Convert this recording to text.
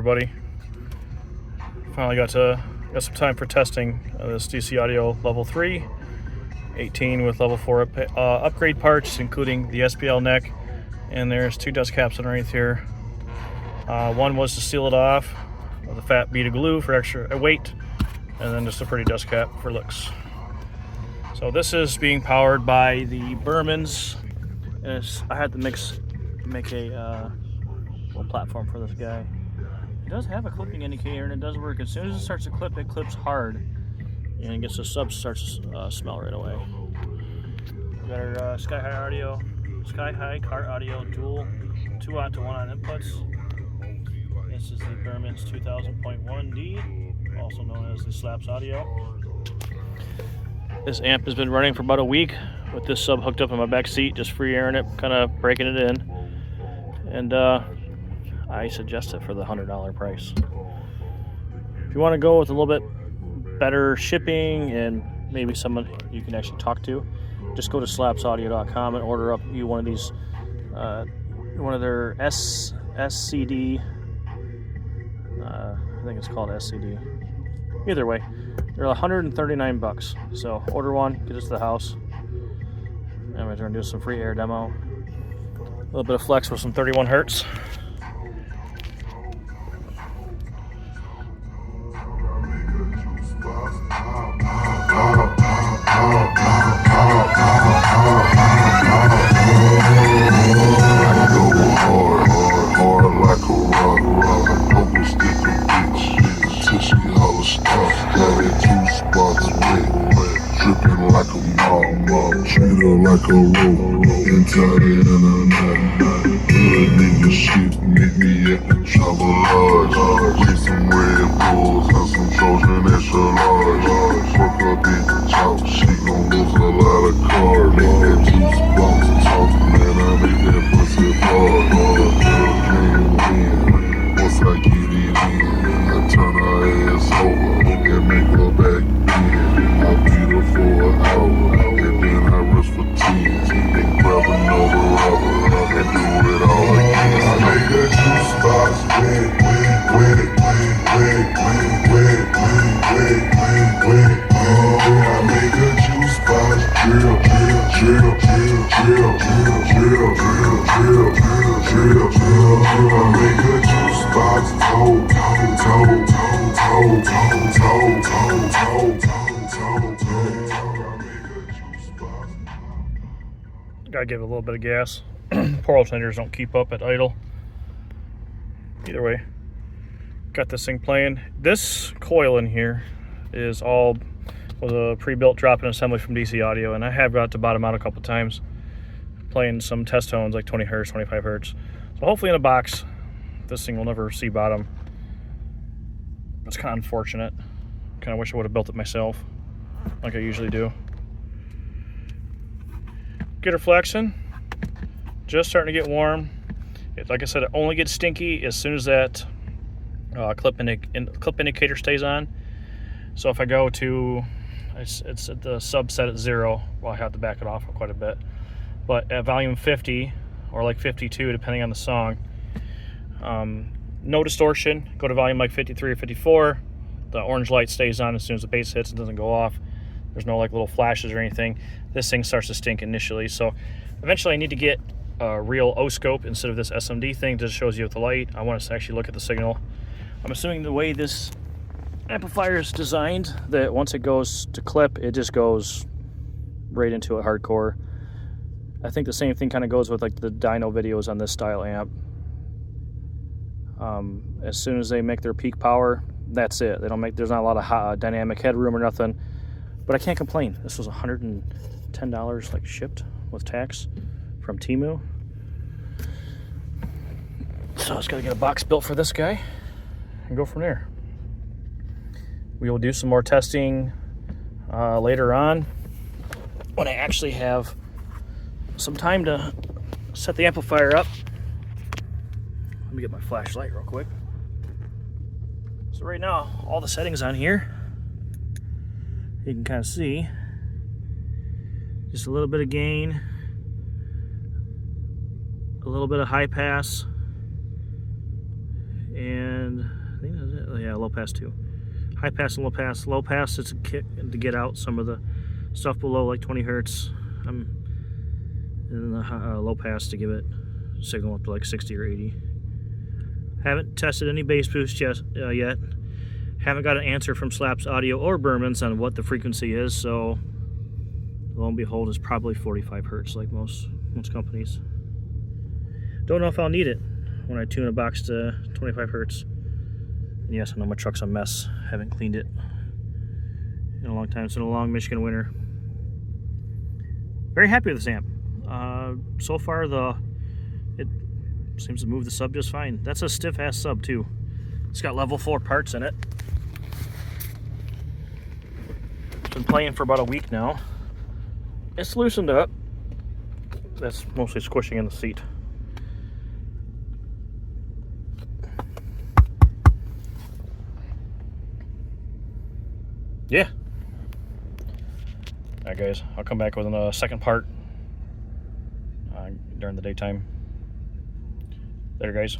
everybody. Finally got some time for testing this DC Audio Level 3, 18 with Level 4 upgrade parts, including the SPL neck, and there's 2 dust caps underneath here. One was to seal it off with a fat bead of glue for extra weight, and then just a pretty dust cap for looks. So this is being powered by the Bermans, and I had to make a little platform for this guy. It does have a clipping indicator, and it does work. As soon as it starts to clip, it clips hard, and it gets the sub starts to smell right away. We got our Sky High Car Audio dual 2-aught to 1-aught inputs. This is the Bermans 2000.1D, also known as the Slapz audio. This amp has been running for about a week with this sub hooked up in my back seat, just free airing it, kind of breaking it in. And I suggest it for the $100 price. If you want to go with a little bit better shipping and maybe someone you can actually talk to, just go to slapsaudio.com and order up you one of these, one of their SCD. I think it's called SCD. Either way, they're $139. So order one, get it to the house. And we're going to do some free air demo. A little bit of flex with some 31 hertz. Dripping like a mom, treat her like a rope, and tie it in a knot. Hood nigga shit, meet me at the travel lodge. Get some Red Bulls and some Trojan extra large. Fuck up in the chop, she gon' lose a lot of cars. Make that juice box talk, man, I make that pussy hard. Win. Once I get it in, I turn her ass over and make her back in. I beat her for an hour, and then I rush for 10, and grab another rubber, and do it all again. I make her juice box wet, wet, wet, wet, wet, wet, wet, wet. I make her juice box drill, drill, drill, drill, drill, drill, drill, drill, drill, drill, drill. I make her juice box toe, toe, toe, toe, toe, toe, toe, toe, toe. Gotta give it a little bit of gas. Poor alternators don't keep up at idle. Either way, got this thing playing. This coil in here was a pre-built drop-in assembly from DC Audio, and I have got to bottom out a couple times playing some test tones like 20 hertz, 25 hertz. So hopefully in a box, this thing will never see bottom. It's kind of unfortunate. Kind of wish I would have built it myself, like I usually do. Get her flexing. Just starting to get warm. Like I said, it only gets stinky as soon as that clip indicator stays on. So if I go to, it's at the subset at 0, well, I have to back it off quite a bit. But at volume 50 or like 52, depending on the song, no distortion. Go to volume like 53 or 54. The orange light stays on as soon as the bass hits and doesn't go off. There's no like little flashes or anything. This thing starts to stink initially. So eventually I need to get a real O-scope instead of this SMD thing that just shows you with the light. I want to actually look at the signal. I'm assuming the way this amplifier is designed, that once it goes to clip, it just goes right into a hardcore. I think the same thing kind of goes with like the dyno videos on this style amp. As soon as they make their peak power, that's it. They don't make, there's not a lot of dynamic headroom or nothing. But I can't complain. This was $110 like shipped with tax from Temu. So I just gotta get a box built for this guy and go from there. We will do some more testing later on when I actually have some time to set the amplifier up. Let me get my flashlight real quick. So right now, all the settings on here, you can kind of see just a little bit of gain, a little bit of high pass, and I think that's it. Oh, yeah, low pass too. High pass and low pass. Low pass is to get out some of the stuff below, like 20 hertz. And then the low pass to give it signal up to like 60 or 80. Haven't tested any bass boost yet. Haven't got an answer from Slapz Audio or Bermans on what the frequency is, so lo and behold, it's probably 45 hertz like most companies. Don't know if I'll need it when I tune a box to 25 hertz. And yes, I know my truck's a mess. Haven't cleaned it in a long time. It's been a long Michigan winter. Very happy with this amp. So far, it seems to move the sub just fine. That's a stiff-ass sub, too. It's got level 4 parts in it. It's been playing for about a week now. It's loosened up. That's mostly squishing in the seat. Yeah. Alright guys, I'll come back with a second part during the daytime. Later guys.